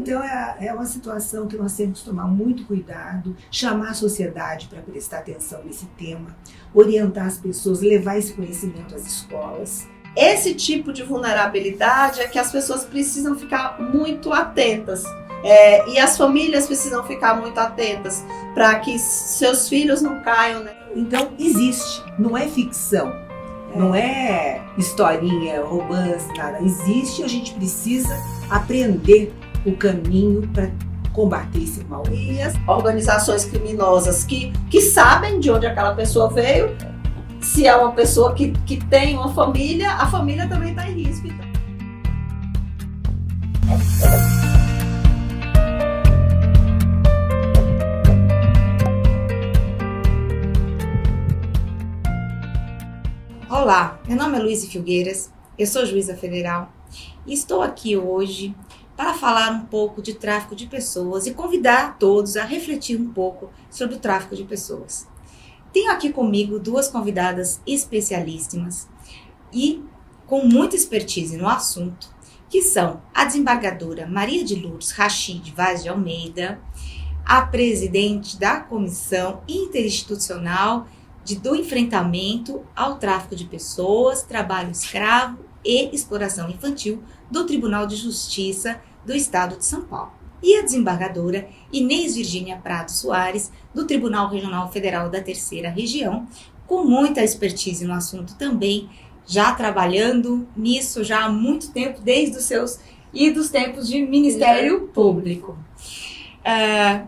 Então é uma situação que nós temos que tomar muito cuidado, chamar a sociedade para prestar atenção nesse tema, orientar as pessoas, levar esse conhecimento às escolas. Esse tipo de vulnerabilidade é que as pessoas precisam ficar muito atentas. E as famílias precisam ficar muito atentas para que seus filhos não caiam, né? Então existe, não é ficção, não é historinha, romance, nada. Existe, a gente precisa aprender o caminho para combater esse mal. E as organizações criminosas que sabem de onde aquela pessoa veio, se é uma pessoa que tem uma família, a família também está em risco. Então. Olá, meu nome é Luísa Filgueiras, eu sou juíza federal e estou aqui hoje para falar um pouco de tráfico de pessoas e convidar todos a refletir um pouco sobre o tráfico de pessoas. Tenho aqui comigo duas convidadas especialíssimas e com muita expertise no assunto, que são a desembargadora Maria de Lourdes Rachid Vaz de Almeida, a presidente da Comissão Interinstitucional do Enfrentamento ao Tráfico de Pessoas, Trabalho Escravo e Exploração Infantil do Tribunal de Justiça do Estado de São Paulo. E a desembargadora Inês Virgínia Prado Soares, do Tribunal Regional Federal da Terceira Região, com muita expertise no assunto também, já trabalhando nisso já há muito tempo, desde os seus idos tempos de Ministério Público.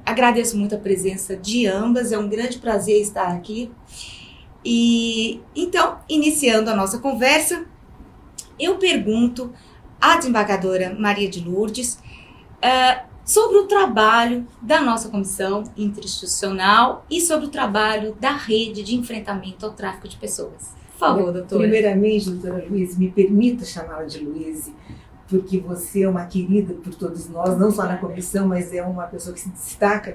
Agradeço muito a presença de ambas, é um grande prazer estar aqui. E então, iniciando a nossa conversa, eu pergunto à desembargadora Maria de Lourdes sobre o trabalho da nossa comissão interinstitucional e sobre o trabalho da rede de enfrentamento ao tráfico de pessoas. Por favor, doutora. Primeiramente, doutora Luísa, me permita chamá-la de Luísa, porque você é uma querida por todos nós, não só na comissão, mas é uma pessoa que se destaca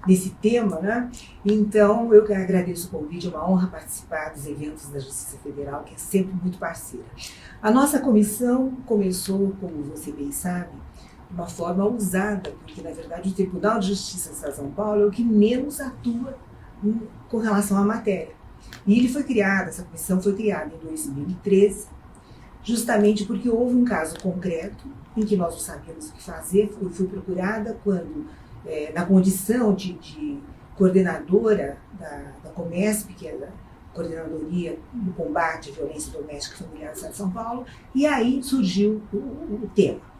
nesse tema, né? Então, eu que agradeço o convite, é uma honra participar dos eventos da Justiça Federal, que é sempre muito parceira. A nossa comissão começou, como você bem sabe, de uma forma ousada, porque, na verdade, o Tribunal de Justiça do Estado de São Paulo é o que menos atua com relação à matéria. E essa comissão foi criada em 2013, justamente porque houve um caso concreto em que nós não sabíamos o que fazer. Eu fui procurada quando, na condição de coordenadora da Comesp, que é a Coordenadoria do Combate à Violência Doméstica e Familiar do Estado de São Paulo, e aí surgiu o tema.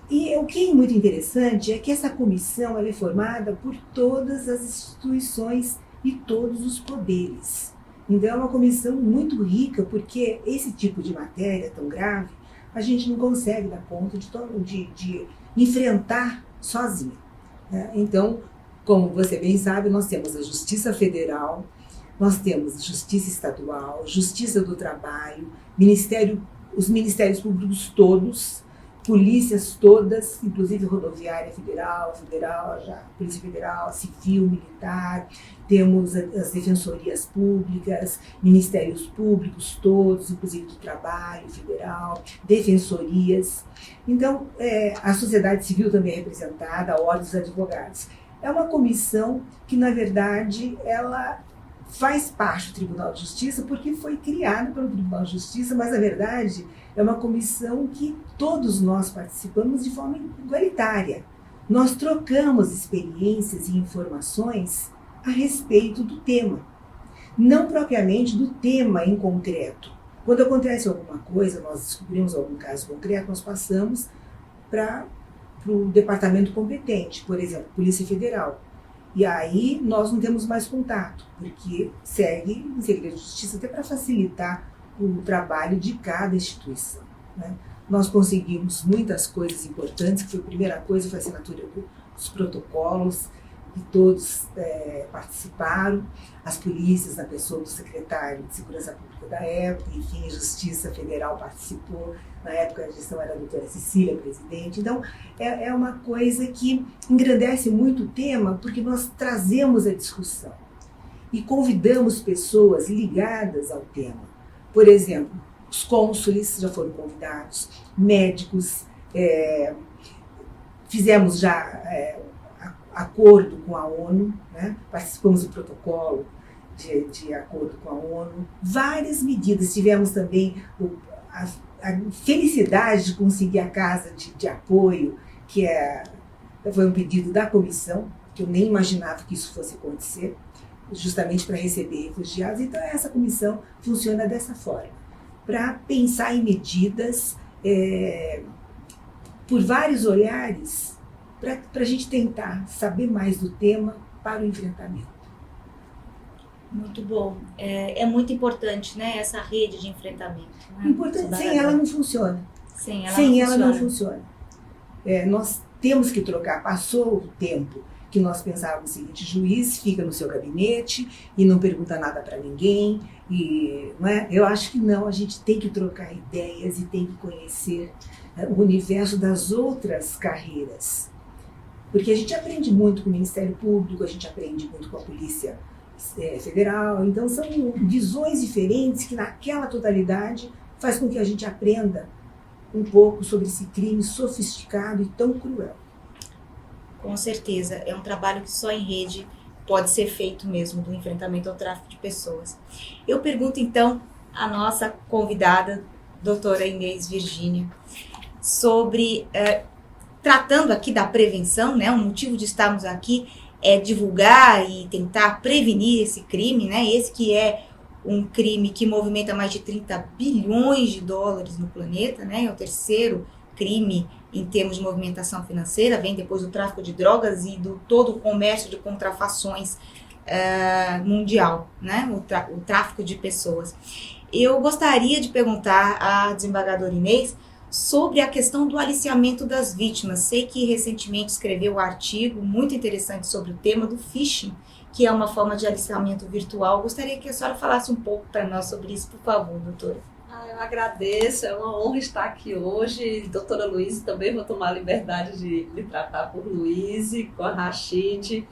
E o que é muito interessante é que essa comissão ela é formada por todas as instituições e todos os poderes. Então é uma comissão muito rica, porque esse tipo de matéria tão grave, a gente não consegue dar conta de enfrentar sozinha. Né? Então, como você bem sabe, nós temos a Justiça Federal, nós temos Justiça Estadual, Justiça do Trabalho, os Ministérios Públicos todos, polícias todas, inclusive rodoviária federal, Polícia Federal, Civil, Militar, temos as defensorias públicas, ministérios públicos todos, inclusive do Trabalho Federal, defensorias. Então, a sociedade civil também é representada, a Ordem dos Advogados. É uma comissão que, na verdade, ela faz parte do Tribunal de Justiça porque foi criada pelo Tribunal de Justiça, mas, na verdade, é uma comissão que todos nós participamos de forma igualitária. Nós trocamos experiências e informações a respeito do tema, não propriamente do tema em concreto. Quando acontece alguma coisa, nós descobrimos algum caso concreto, nós passamos para o departamento competente, por exemplo, Polícia Federal. E aí nós não temos mais contato, porque segue em segredo de justiça até para facilitar o trabalho de cada instituição. Né? Nós conseguimos muitas coisas importantes, que foi a primeira coisa, foi a assinatura dos protocolos, que todos participaram, as polícias, na pessoa do secretário de Segurança Pública da época, enfim, a Justiça Federal participou, na época a gestão era a doutora Cecília, presidente. Então, é uma coisa que engrandece muito o tema, porque nós trazemos a discussão e convidamos pessoas ligadas ao tema. Por exemplo, os cônsules já foram convidados, médicos, fizemos já acordo com a ONU, né? Participamos do protocolo de acordo com a ONU, várias medidas. Tivemos também a felicidade de conseguir a casa de apoio, que foi um pedido da comissão, que eu nem imaginava que isso fosse acontecer, justamente para receber refugiados. Então, essa comissão funciona dessa forma, para pensar em medidas por vários olhares, para a gente tentar saber mais do tema para o enfrentamento. Muito bom. É muito importante, né, essa rede de enfrentamento. Né? Importante, sem ela não funciona. Sem ela não funciona. Nós temos que trocar. Passou o tempo que nós pensávamos o seguinte: juiz fica no seu gabinete e não pergunta nada para ninguém. Não é? Eu acho que não, a gente tem que trocar ideias e tem que conhecer o universo das outras carreiras. Porque a gente aprende muito com o Ministério Público, a gente aprende muito com a Polícia Federal. Então são visões diferentes que naquela totalidade faz com que a gente aprenda um pouco sobre esse crime sofisticado e tão cruel. Com certeza, é um trabalho que só em rede pode ser feito mesmo, do enfrentamento ao tráfico de pessoas. Eu pergunto então à nossa convidada, doutora Inês Virgínia, sobre, tratando aqui da prevenção, né, o motivo de estarmos aqui é divulgar e tentar prevenir esse crime, né, esse que é um crime que movimenta mais de 30 bilhões de dólares no planeta, né, é o terceiro crime em termos de movimentação financeira, vem depois do tráfico de drogas e do todo o comércio de contrafações mundial, né? O tráfico de pessoas. Eu gostaria de perguntar à desembargadora Inês sobre a questão do aliciamento das vítimas. Sei que recentemente escreveu um artigo muito interessante sobre o tema do phishing, que é uma forma de aliciamento virtual. Gostaria que a senhora falasse um pouco para nós sobre isso, por favor, doutora. Eu agradeço, é uma honra estar aqui hoje. Doutora Luísa, também vou tomar a liberdade de tratar por Luísa, com a Rachid,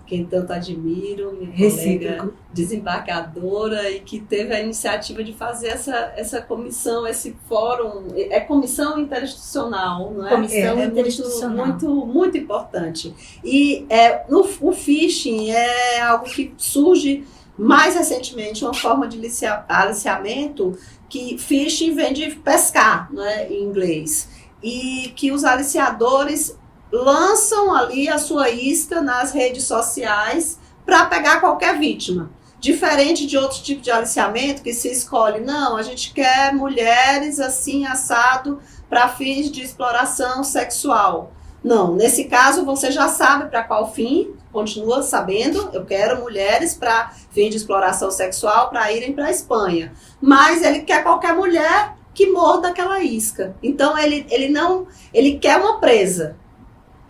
quem tanto admiro, minha colega desembargadora, e que teve a iniciativa de fazer essa comissão, esse fórum, comissão interinstitucional, não é? Comissão interinstitucional. Muito importante. E o phishing é algo que surge mais recentemente, uma forma de aliciamento, que phishing vem de pescar, né, em inglês, e que os aliciadores lançam ali a sua isca nas redes sociais para pegar qualquer vítima. Diferente de outro tipo de aliciamento que se escolhe, não, a gente quer mulheres assim, assado, para fins de exploração sexual. Não, nesse caso você já sabe para qual fim, continua sabendo, eu quero mulheres para fim de exploração sexual para irem para a Espanha. Mas ele quer qualquer mulher que morda aquela isca. Então ele quer uma presa.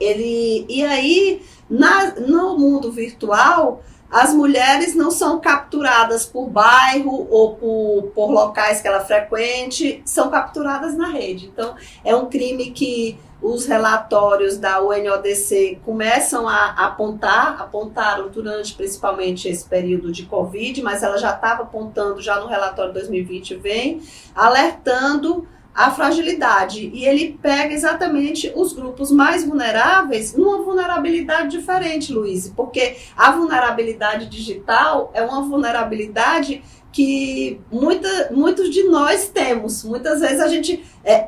E aí, no mundo virtual, as mulheres não são capturadas por bairro ou por locais que ela frequente, são capturadas na rede. Então, é um crime que os relatórios da UNODC começam a apontaram durante principalmente esse período de Covid, mas ela já estava apontando, já no relatório 2020 vem, alertando a fragilidade. E ele pega exatamente os grupos mais vulneráveis numa vulnerabilidade diferente, Luísa, porque a vulnerabilidade digital é uma vulnerabilidade que muitos de nós temos. Muitas vezes a gente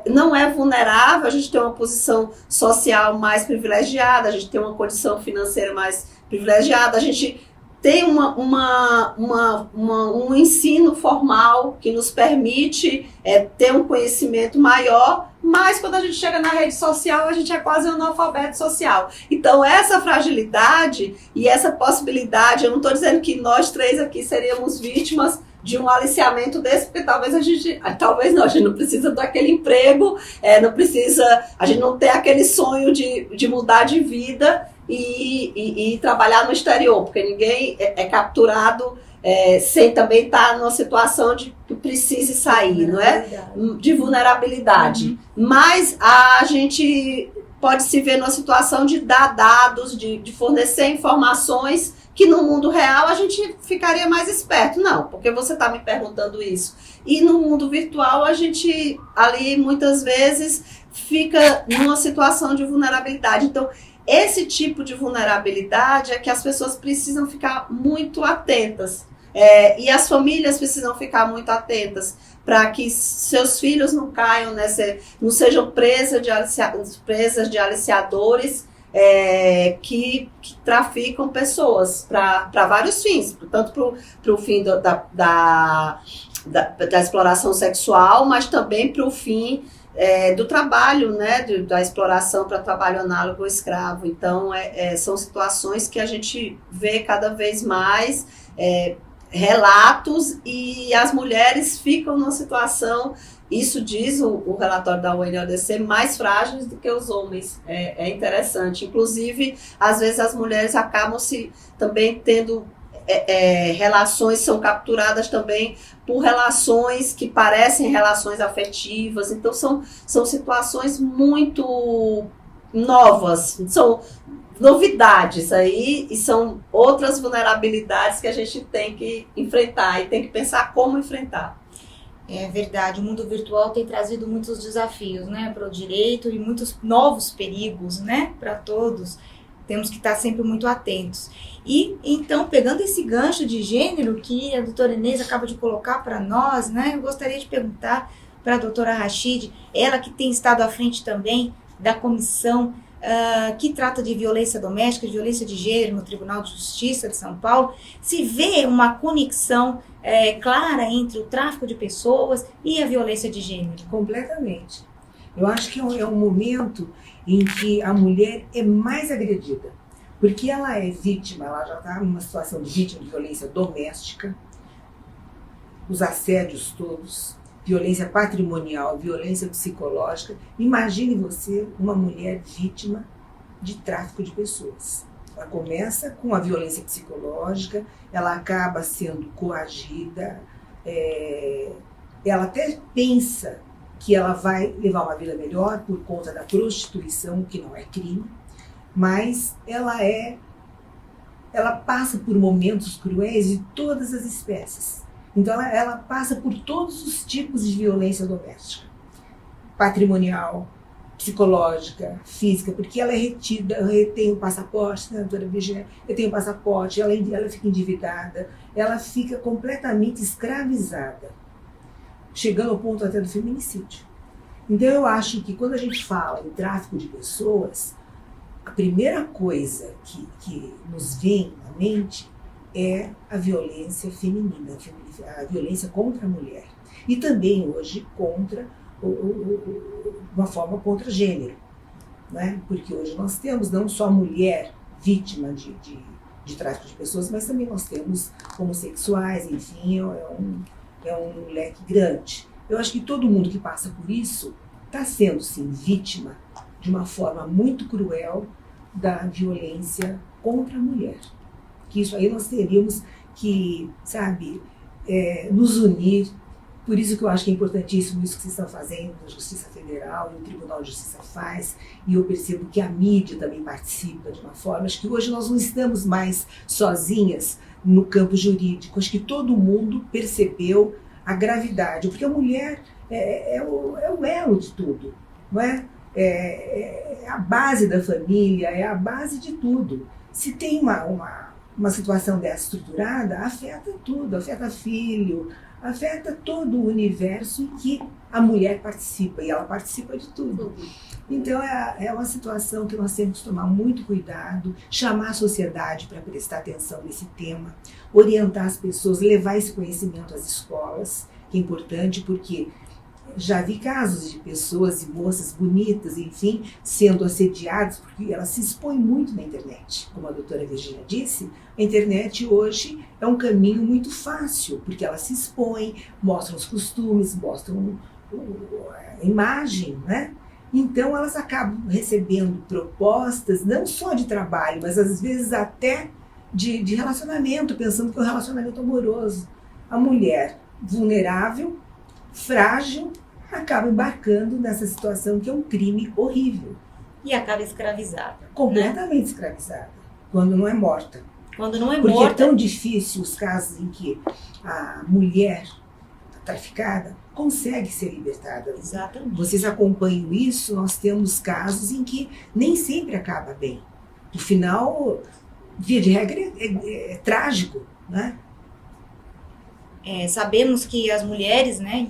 não é vulnerável, a gente tem uma posição social mais privilegiada, a gente tem uma condição financeira mais privilegiada, a gente tem um ensino formal que nos permite ter um conhecimento maior, mas quando a gente chega na rede social, a gente é quase um analfabeto social. Então, essa fragilidade e essa possibilidade, eu não estou dizendo que nós três aqui seríamos vítimas de um aliciamento desse, porque talvez a gente não precisa daquele emprego, a gente não tem aquele sonho de mudar de vida e trabalhar no exterior, porque ninguém é capturado sem também estar numa situação de que precise sair, não é? De vulnerabilidade. Uhum. Mas a gente pode se ver numa situação de dar dados, de fornecer informações que no mundo real a gente ficaria mais esperto. Não, porque você está me perguntando isso. E no mundo virtual a gente ali muitas vezes fica numa situação de vulnerabilidade. Então, esse tipo de vulnerabilidade é que as pessoas precisam ficar muito atentas. E as famílias precisam ficar muito atentas para que seus filhos não caiam não sejam presas de aliciadores que traficam pessoas para vários fins, tanto para o fim da exploração sexual, mas também para o fim do trabalho, né, da exploração para trabalho análogo ao escravo. Então, são situações que a gente vê cada vez mais relatos, e as mulheres ficam numa situação, isso diz o relatório da UNODC, mais frágeis do que os homens. É interessante. Inclusive, às vezes as mulheres acabam também tendo relações, são capturadas também por relações que parecem relações afetivas. Então, são situações muito novas, são novidades aí, e são outras vulnerabilidades que a gente tem que enfrentar e tem que pensar como enfrentar. É verdade, o mundo virtual tem trazido muitos desafios, né, para o direito, e muitos novos perigos, né, para todos. Temos que estar sempre muito atentos. E, então, pegando esse gancho de gênero que a doutora Inês acaba de colocar para nós, né, eu gostaria de perguntar para a doutora Rachid, ela que tem estado à frente também da comissão que trata de violência doméstica, de violência de gênero no Tribunal de Justiça de São Paulo, se vê uma conexão clara entre o tráfico de pessoas e a violência de gênero? Completamente. Eu acho que é um momento em que a mulher é mais agredida, porque ela é vítima, ela já está numa situação de vítima de violência doméstica, os assédios todos, violência patrimonial, violência psicológica. Imagine você, uma mulher vítima de tráfico de pessoas. Ela começa com a violência psicológica, ela acaba sendo coagida, ela até pensa que ela vai levar uma vida melhor por conta da prostituição, que não é crime, mas ela passa por momentos cruéis de todas as espécies. Então ela passa por todos os tipos de violência doméstica, patrimonial, psicológica, física, porque ela é retida, retém o passaporte, né, doutora Virginia? Retém o passaporte, ela fica endividada, ela fica completamente escravizada, chegando ao ponto até do feminicídio. Então eu acho que quando a gente fala em tráfico de pessoas, a primeira coisa que nos vem à mente é a violência feminina, a violência contra a mulher. E também hoje contra uma forma contra gênero, né? Porque hoje nós temos não só mulher vítima de tráfico de pessoas, mas também nós temos homossexuais, enfim, é um leque grande. Eu acho que todo mundo que passa por isso está sendo, sim, vítima de uma forma muito cruel da violência contra a mulher. Que isso aí nós teríamos que, nos unir. Por isso que eu acho que é importantíssimo isso que vocês estão fazendo na Justiça Federal e o Tribunal de Justiça faz, e eu percebo que a mídia também participa de uma forma. Acho que hoje nós não estamos mais sozinhas no campo jurídico, acho que todo mundo percebeu a gravidade, porque a mulher é o elo de tudo, não é? É a base da família, é a base de tudo. Se tem uma situação dessa estruturada, afeta tudo, afeta filho, afeta todo o universo em que a mulher participa, e ela participa de tudo. Então é uma situação que nós temos que tomar muito cuidado, chamar a sociedade para prestar atenção nesse tema, orientar as pessoas, levar esse conhecimento às escolas, que é importante, porque já vi casos de pessoas e moças bonitas, enfim, sendo assediadas, porque elas se expõem muito na internet. Como a doutora Virginia disse, a internet hoje é um caminho muito fácil, porque elas se expõem, mostram os costumes, mostram a imagem, né? Então elas acabam recebendo propostas, não só de trabalho, mas às vezes até de relacionamento, pensando que é um relacionamento amoroso. A mulher vulnerável, frágil, acaba embarcando nessa situação que é um crime horrível. E acaba escravizada. Completamente escravizada, quando não é morta. Quando não é Porque morta. é tão difícil os casos em que a mulher traficada, consegue ser libertada. Exatamente. Vocês acompanham isso, nós temos casos em que nem sempre acaba bem. No final, via de regra, é trágico, né? Sabemos que as mulheres, né,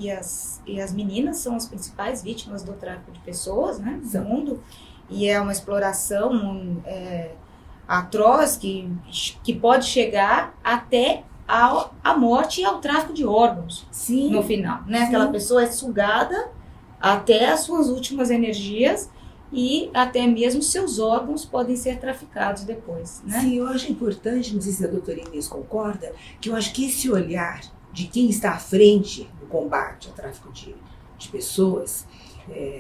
e as meninas são as principais vítimas do tráfico de pessoas, né, no mundo, e é uma exploração atroz que pode chegar até a morte e ao tráfico de órgãos. Sim. No final, né? Sim. Aquela pessoa é sugada até as suas últimas energias e até mesmo seus órgãos podem ser traficados depois, né? Sim, eu acho importante, não sei se a doutora Inês concorda, que eu acho que esse olhar de quem está à frente do combate ao tráfico de pessoas,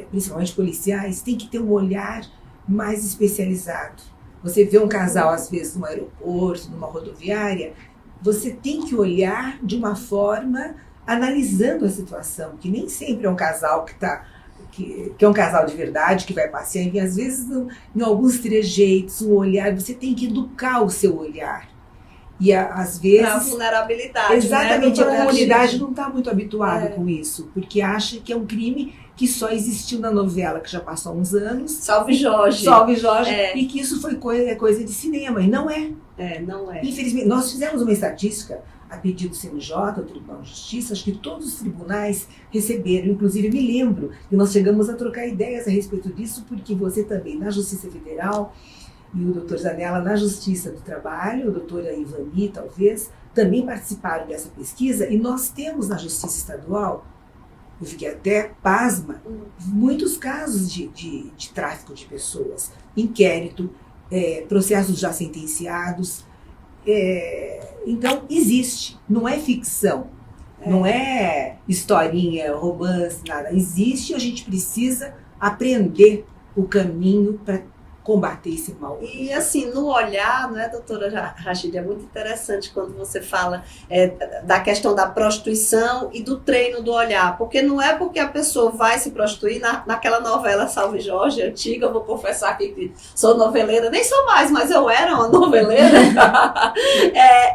principalmente policiais, tem que ter um olhar mais especializado. Você vê um casal, às vezes, no aeroporto, numa rodoviária, você tem que olhar de uma forma analisando a situação, que nem sempre é um casal que é um casal de verdade, que vai passear, e às vezes em alguns trejeitos, um olhar, você tem que educar o seu olhar. E às vezes... Para a vulnerabilidade. Exatamente, né? a comunidade não está muito habituada com isso, porque acha que é um crime que só existiu na novela, que já passou há uns anos. Salve Jorge. Salve Jorge. E que isso foi coisa de cinema, e não é. Não é. Infelizmente, nós fizemos uma estatística a pedido do CNJ, o Tribunal de Justiça, acho que todos os tribunais receberam, inclusive me lembro, e nós chegamos a trocar ideias a respeito disso, porque você também, na Justiça Federal, e o doutor Zanella na Justiça do Trabalho, a doutora Ivani, talvez, também participaram dessa pesquisa, e nós temos na Justiça Estadual, eu fiquei até pasma, muitos casos de tráfico de pessoas, inquérito, processos já sentenciados. Então, existe, não é ficção, não é historinha, romance, nada. Existe e a gente precisa aprender o caminho para combater esse mal. E assim, no olhar, né, doutora Rachid, é muito interessante quando você fala da questão da prostituição e do treino do olhar, porque não é porque a pessoa vai se prostituir naquela novela Salve Jorge, antiga, eu vou confessar aqui que sou noveleira, nem sou mais, mas eu era uma noveleira.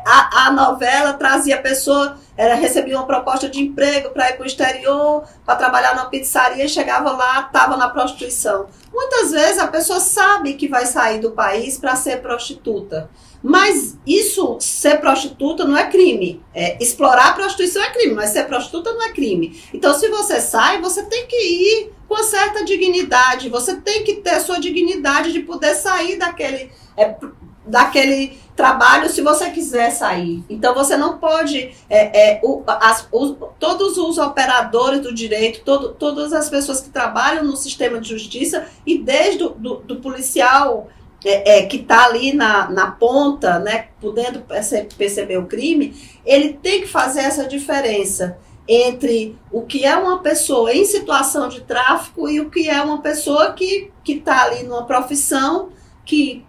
A novela trazia a pessoa, recebia uma proposta de emprego para ir para o exterior, para trabalhar numa pizzaria, e chegava lá, estava na prostituição. Muitas vezes a pessoa sabe que vai sair do país para ser prostituta, mas isso, ser prostituta não é crime. Explorar a prostituição é crime, mas ser prostituta não é crime. Então, se você sai, você tem que ir com certa dignidade, você tem que ter a sua dignidade de poder sair daquele trabalho se você quiser sair. Então você não pode, todos os operadores do direito, todas as pessoas que trabalham no sistema de justiça, e desde do policial que está ali na ponta, né, podendo perceber o crime, ele tem que fazer essa diferença entre o que é uma pessoa em situação de tráfico e o que é uma pessoa que está ali numa profissão que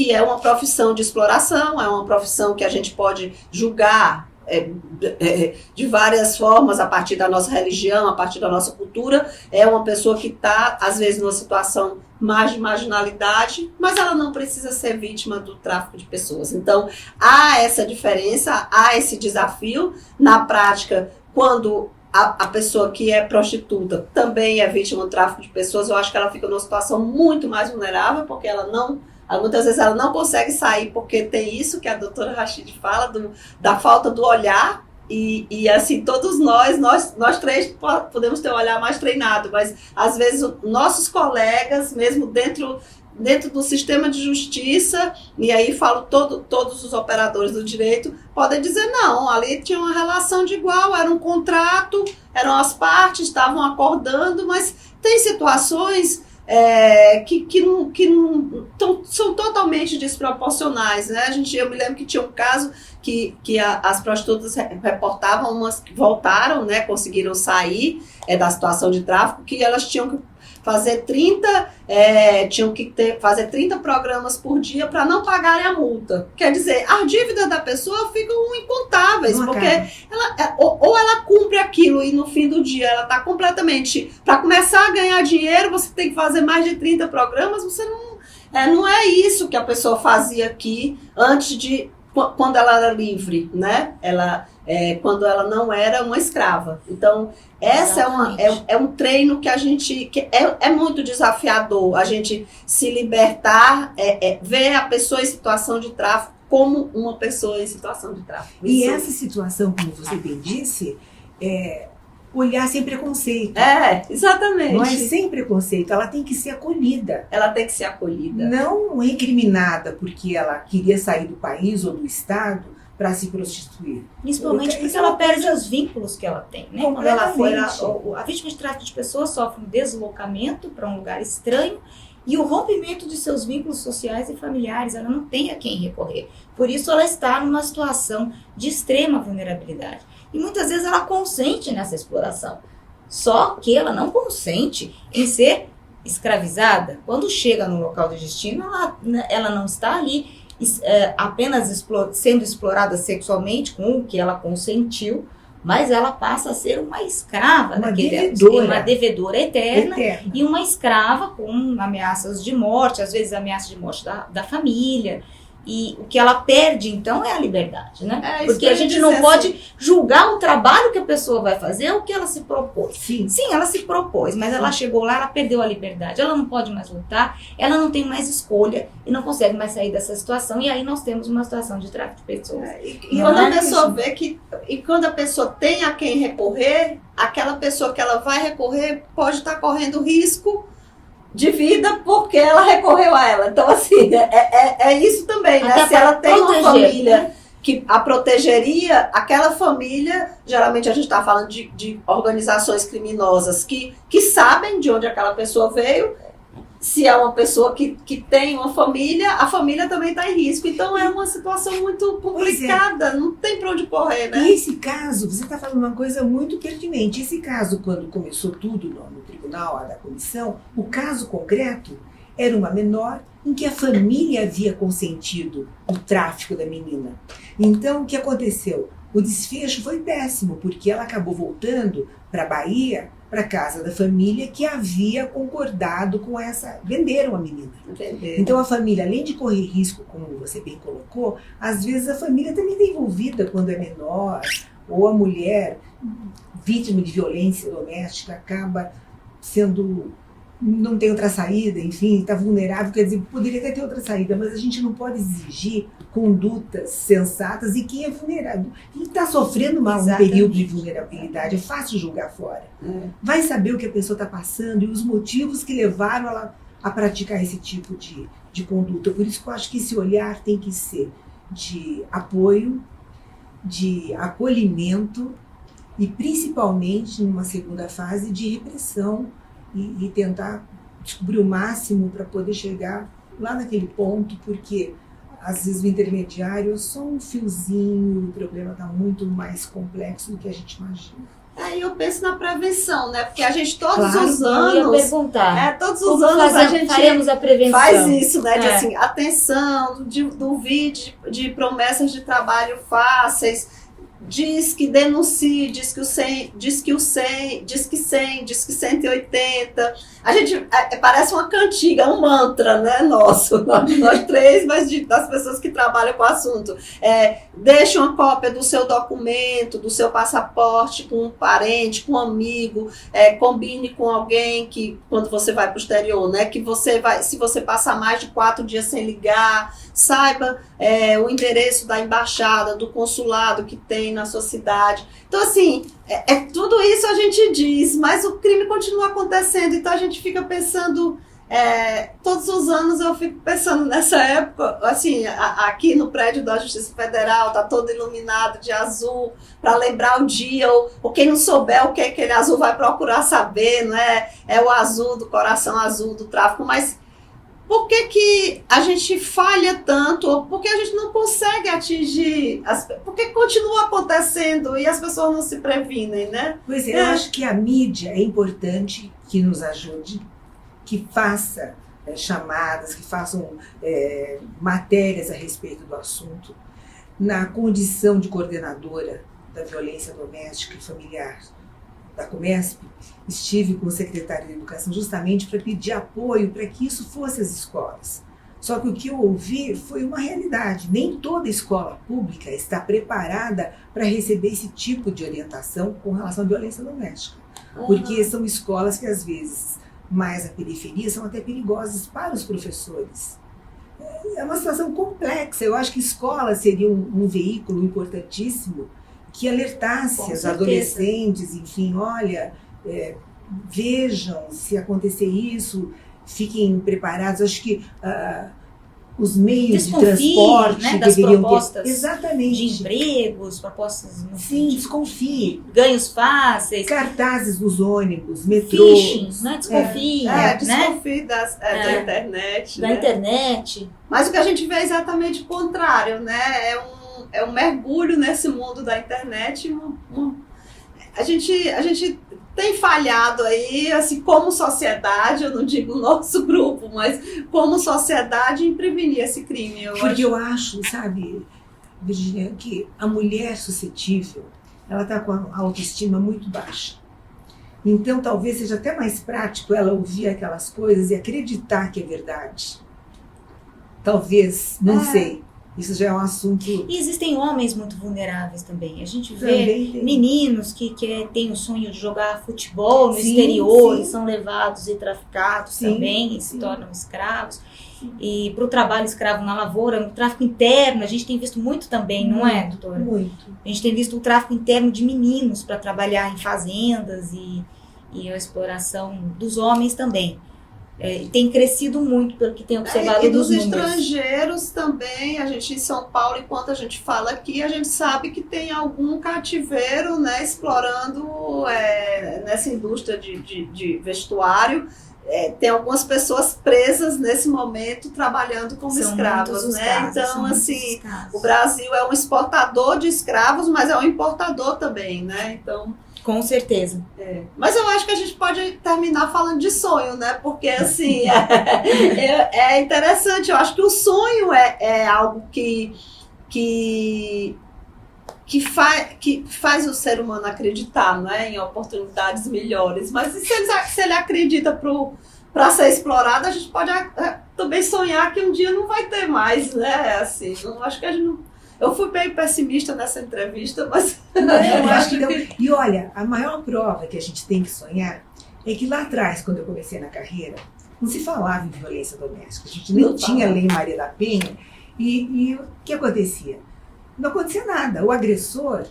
é uma profissão de exploração, é uma profissão que a gente pode julgar de várias formas, a partir da nossa religião, a partir da nossa cultura. É uma pessoa que está, às vezes, numa situação mais de marginalidade, mas ela não precisa ser vítima do tráfico de pessoas. Então, há essa diferença, há esse desafio. Na prática, quando a pessoa que é prostituta também é vítima do tráfico de pessoas, eu acho que ela fica numa situação muito mais vulnerável, porque muitas vezes ela não consegue sair, porque tem isso que a doutora Rachid fala, da falta do olhar, e assim, todos nós três podemos ter um olhar mais treinado, mas às vezes nossos colegas, mesmo dentro do sistema de justiça, e aí falo todos os operadores do direito, podem dizer não, ali tinha uma relação de igual, era um contrato, eram as partes, estavam acordando, mas tem situações que não são totalmente desproporcionais, né? Eu me lembro que tinha um caso que as prostitutas reportavam, umas que voltaram, né, conseguiram sair da situação de tráfico, que elas tinham que fazer fazer 30 programas por dia para não pagarem a multa. Quer dizer, as dívidas da pessoa ficam incontáveis, porque ela cumpre aquilo e no fim do dia ela está completamente... Para começar a ganhar dinheiro, você tem que fazer mais de 30 programas, você não é isso que a pessoa fazia aqui antes de... Quando ela era livre, né? quando ela não era uma escrava. Então, essa é um treino que a gente que é muito desafiador, a gente se libertar, ver a pessoa em situação de tráfico como uma pessoa em situação de tráfico. E essa situação, como você bem disse, olhar sem preconceito. Exatamente. Não é sem preconceito, ela tem que ser acolhida. Ela tem que ser acolhida. Não recriminada porque ela queria sair do país ou do estado para se prostituir. Principalmente porque ela perde os vínculos que ela tem, né? Quando ela foi, a vítima de tráfico de pessoas sofre um deslocamento para um lugar estranho e o rompimento de seus vínculos sociais e familiares, ela não tem a quem recorrer. Por isso ela está numa situação de extrema vulnerabilidade. E muitas vezes ela consente nessa exploração. Só que ela não consente em ser escravizada. Quando chega no local de destino, ela não está ali apenas sendo explorada sexualmente com o que ela consentiu, mas ela passa a ser uma escrava, uma devedora eterna e uma escrava com ameaças de morte, às vezes ameaças de morte da família. E o que ela perde, então, é a liberdade, né? Porque a gente não pode julgar o trabalho que a pessoa vai fazer, o que ela se propôs. Sim, ela se propôs, mas ela chegou lá, ela perdeu a liberdade. Ela não pode mais lutar, ela não tem mais escolha e não consegue mais sair dessa situação. E aí nós temos uma situação de tráfico de pessoas. E quando a pessoa vê e quando a pessoa tem a quem recorrer, aquela pessoa que ela vai recorrer pode estar correndo risco de vida porque ela recorreu a ela. Então, assim, é isso também, né? Se ela tem uma família que a protegeria, aquela família, geralmente a gente está falando de organizações criminosas que sabem de onde aquela pessoa veio. Se é uma pessoa que tem uma família, a família também está em risco. Então é uma situação muito complicada, não tem para onde correr, né? E esse caso, você está falando uma coisa muito pertinente. Esse caso, quando começou tudo no tribunal, da comissão, o caso concreto era uma menor em que a família havia consentido o tráfico da menina. Então, o que aconteceu? O desfecho foi péssimo, porque ela acabou voltando para a Bahia, para a casa da família que havia concordado com venderam a menina. Então a família, além de correr risco, como você bem colocou, às vezes a família também está envolvida quando é menor, ou a mulher, vítima de violência doméstica, acaba não tem outra saída, enfim, está vulnerável, quer dizer, poderia até ter outra saída, mas a gente não pode exigir condutas sensatas e quem é vulnerável. Quem está sofrendo um período de vulnerabilidade, é fácil julgar fora. Vai saber o que a pessoa está passando e os motivos que levaram ela a praticar esse tipo de conduta. Por isso que eu acho que esse olhar tem que ser de apoio, de acolhimento e principalmente, numa segunda fase, de repressão e tentar descobrir o máximo para poder chegar lá naquele ponto, porque às vezes o intermediário é só um fiozinho, o problema está muito mais complexo do que a gente imagina. Aí eu penso na prevenção, né? Porque a gente todos os anos... Eu ia perguntar. Todos os anos a gente faremos a prevenção. Faz isso, né? De assim, atenção, do vídeo de promessas de trabalho fáceis, diz que denuncie, diz que 180. A gente parece uma cantiga, um mantra, né, nosso, nós três, mas das pessoas que trabalham com o assunto. Deixe uma cópia do seu documento, do seu passaporte com um parente, com um amigo, combine com alguém que, quando você vai para o exterior, né, que se você passar mais de 4 dias sem ligar, saiba o endereço da embaixada, do consulado que tem na sua cidade. Então, assim, tudo isso a gente diz, mas o crime continua acontecendo, então a gente fica pensando, todos os anos eu fico pensando nessa época, assim, aqui no prédio da Justiça Federal, tá todo iluminado de azul, para lembrar o dia, ou quem não souber o que aquele azul vai procurar saber, não é? É o azul do coração azul do tráfico, mas por que a gente falha tanto? Ou por que a gente não consegue atingir? Por que continua acontecendo e as pessoas não se previnem, né? Pois é, eu acho que a mídia é importante que nos ajude, que faça chamadas, que façam matérias a respeito do assunto. Na condição de coordenadora da violência doméstica e familiar da Comesp, estive com o secretário de Educação justamente para pedir apoio para que isso fosse às escolas, Só que o que eu ouvi foi uma realidade. Nem toda escola pública está preparada para receber esse tipo de orientação com relação à violência doméstica. Porque são escolas que, às vezes, mais à periferia, são até perigosas para os professores. É uma situação complexa. Eu acho que escola seria um veículo importantíssimo que alertasse os adolescentes, enfim, olha, vejam se acontecer isso, fiquem preparados. Acho que os meios de transporte, né, das deveriam propostas ter. Exatamente. de empregos, propostas Sim, desconfie. ganhos fáceis, Cartazes nos ônibus, metrô. phishing, né? Desconfie, né? Desconfie da internet. Da né? internet. Mas o que a gente vê é exatamente o contrário, né? É um mergulho nesse mundo da internet. A gente tem falhado aí, assim, como sociedade, eu não digo nosso grupo, mas como sociedade em prevenir esse crime. Porque eu acho, sabe, Virginia, que a mulher suscetível, ela está com a autoestima muito baixa. Então, talvez seja até mais prático ela ouvir aquelas coisas e acreditar que é verdade. Talvez, não sei. Isso já é um assunto... E existem homens muito vulneráveis também. A gente vê meninos que têm o sonho de jogar futebol no exterior e são levados e traficados também, e se tornam escravos. E para o trabalho escravo na lavoura, no tráfico interno, a gente tem visto muito também, não é, doutora? Muito. A gente tem visto o tráfico interno de meninos para trabalhar em fazendas e a exploração dos homens também. Tem crescido muito, pelo que tem observado e dos números. Estrangeiros também, a gente em São Paulo, enquanto a gente fala aqui, a gente sabe que tem algum cativeiro, né, explorando nessa indústria de vestuário. Tem algumas pessoas presas nesse momento trabalhando como escravas, né? Então, assim, o Brasil é um exportador de escravos, mas é um importador também, né? Então... Com certeza. Mas eu acho que a gente pode terminar falando de sonho, né? Porque, assim, é interessante. Eu acho que o sonho é algo que faz o ser humano acreditar, né? Em oportunidades melhores. Mas e se ele acredita para ser explorado, a gente pode também sonhar que um dia não vai ter mais, né? Assim, não acho que a gente não... Eu fui bem pessimista nessa entrevista, mas... Eu acho que não. E olha, a maior prova que a gente tem que sonhar é que lá atrás, quando eu comecei na carreira, não se falava em violência doméstica. A gente nem tinha a Lei Maria da Penha. E o que acontecia? Não acontecia nada. O agressor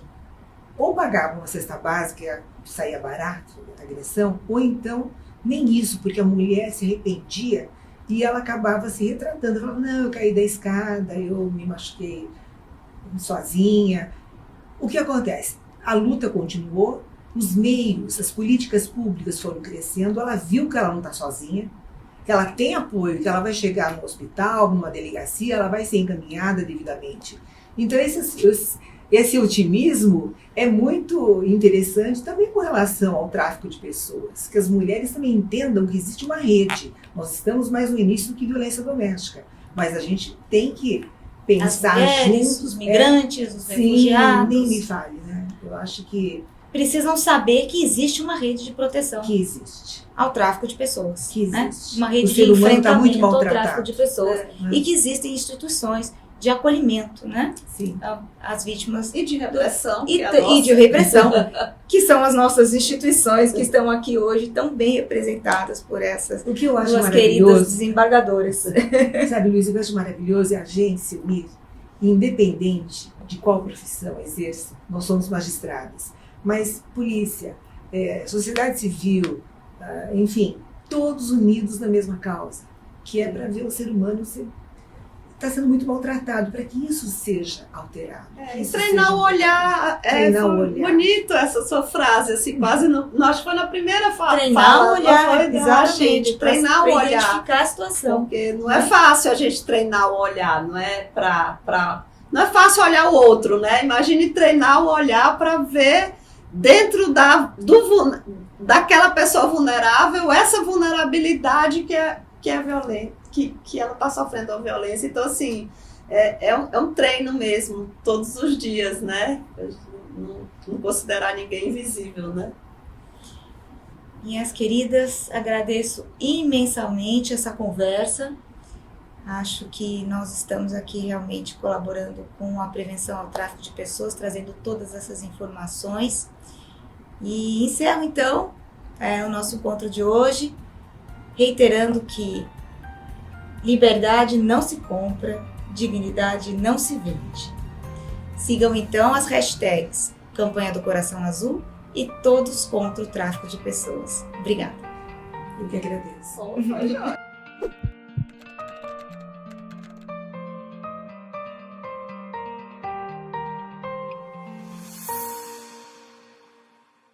ou pagava uma cesta básica, saía barato a agressão, ou então nem isso, porque a mulher se arrependia e ela acabava se retratando. Falava, não, eu caí da escada, eu me machuquei sozinha. O que acontece? A luta continuou, os meios, as políticas públicas foram crescendo, ela viu que ela não está sozinha, que ela tem apoio, que ela vai chegar no hospital, numa delegacia, ela vai ser encaminhada devidamente. Então esse otimismo é muito interessante também com relação ao tráfico de pessoas, que as mulheres também entendam que existe uma rede. Nós estamos mais no início do que violência doméstica, mas a gente tem que pensar as mulheres, juntos, os migrantes, os refugiados. Nem me fale, né? Eu acho que precisam saber que existe uma rede de proteção que existe ao tráfico de pessoas. Que existe. Né? Uma rede o de ser humano está muito enfrentamento ao maltratado. tráfico de pessoas. E que existem instituições de acolhimento, né? Sim. As vítimas. E de repressão. E de repressão, que são as nossas instituições que estão aqui hoje tão bem representadas por essas o que eu acho duas maravilhoso, queridas desembargadoras. Sabe, Luiz, o que eu acho maravilhoso é a gente se unir, independente de qual profissão exerça. Nós somos magistradas, mas polícia, sociedade civil, enfim, todos unidos na mesma causa, que é para ver o ser humano está sendo muito maltratado, para que isso seja alterado. Treinar o olhar. Treinar o olhar. Bonito essa sua frase, assim, quase acho que foi na primeira fala. Treinar o olhar, exatamente. Treinar o olhar. Identificar a situação. Porque não é fácil a gente treinar o olhar, não é não é fácil olhar o outro, né? Imagine treinar o olhar para ver dentro daquela pessoa vulnerável essa vulnerabilidade que é violenta. Que ela está sofrendo a violência. Então, assim, é um treino mesmo, todos os dias, né? Não considerar ninguém invisível, né? Minhas queridas, agradeço imensamente essa conversa. Acho que nós estamos aqui realmente colaborando com a prevenção ao tráfico de pessoas, trazendo todas essas informações. E encerro então o nosso encontro de hoje, reiterando que liberdade não se compra, dignidade não se vende. Sigam então as hashtags Campanha do Coração Azul e Todos contra o Tráfico de Pessoas. Obrigada. Eu que agradeço. Foi ótimo.